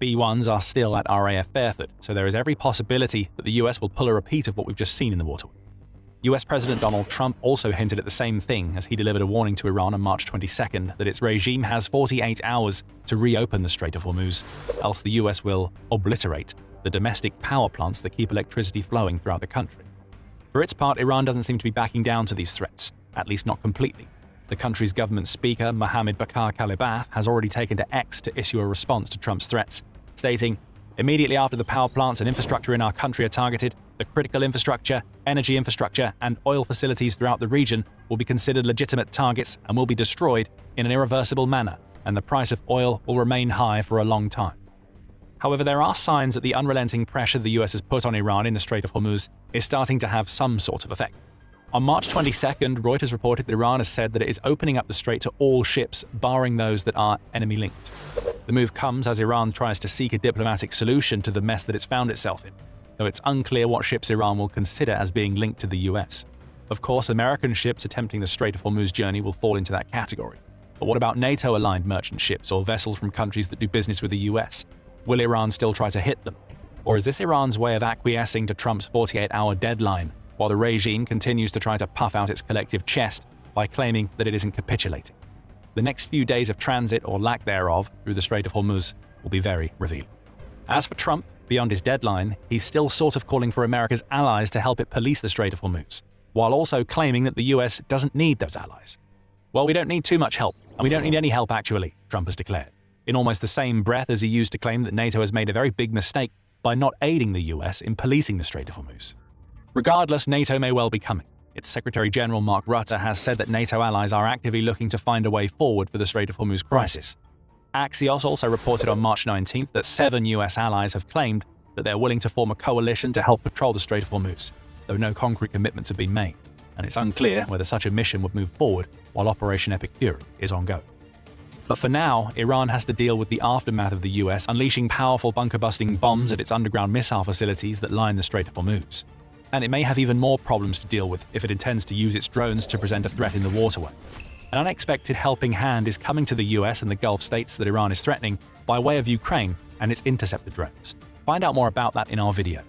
B-1s are still at RAF Fairford, so there is every possibility that the US will pull a repeat of what we've just seen in the waterway. US President Donald Trump also hinted at the same thing as he delivered a warning to Iran on March 22nd that its regime has 48 hours to reopen the Strait of Hormuz, else the US will obliterate the domestic power plants that keep electricity flowing throughout the country. For its part, Iran doesn't seem to be backing down to these threats, at least not completely. The country's government speaker, Mohammad Bakr Kalibaf, has already taken to X to issue a response to Trump's threats, stating, "Immediately after the power plants and infrastructure in our country are targeted, the critical infrastructure, energy infrastructure, and oil facilities throughout the region will be considered legitimate targets and will be destroyed in an irreversible manner, and the price of oil will remain high for a long time." However, there are signs that the unrelenting pressure the US has put on Iran in the Strait of Hormuz is starting to have some sort of effect. On March 22nd, Reuters reported that Iran has said that it is opening up the strait to all ships, barring those that are enemy-linked. The move comes as Iran tries to seek a diplomatic solution to the mess that it's found itself in, though it's unclear what ships Iran will consider as being linked to the US. Of course, American ships attempting the Strait of Hormuz journey will fall into that category. But what about NATO-aligned merchant ships or vessels from countries that do business with the US? Will Iran still try to hit them? Or is this Iran's way of acquiescing to Trump's 48-hour deadline, while the regime continues to try to puff out its collective chest by claiming that it isn't capitulating? The next few days of transit, or lack thereof, through the Strait of Hormuz will be very revealing. As for Trump, beyond his deadline, he's still sort of calling for America's allies to help it police the Strait of Hormuz, while also claiming that the US doesn't need those allies. "Well, we don't need too much help, and we don't need any help actually," Trump has declared, in almost the same breath as he used to claim that NATO has made a very big mistake by not aiding the US in policing the Strait of Hormuz. Regardless, NATO may well be coming. Its Secretary-General Mark Rutte has said that NATO allies are actively looking to find a way forward for the Strait of Hormuz crisis. Axios also reported on March 19th that 7 US allies have claimed that they're willing to form a coalition to help patrol the Strait of Hormuz, though no concrete commitments have been made, and it's unclear whether such a mission would move forward while Operation Epic Fury is ongoing. But for now, Iran has to deal with the aftermath of the US unleashing powerful bunker-busting bombs at its underground missile facilities that line the Strait of Hormuz. And it may have even more problems to deal with if it intends to use its drones to present a threat in the waterway. An unexpected helping hand is coming to the US and the Gulf states that Iran is threatening by way of Ukraine and its interceptor drones. Find out more about that in our video.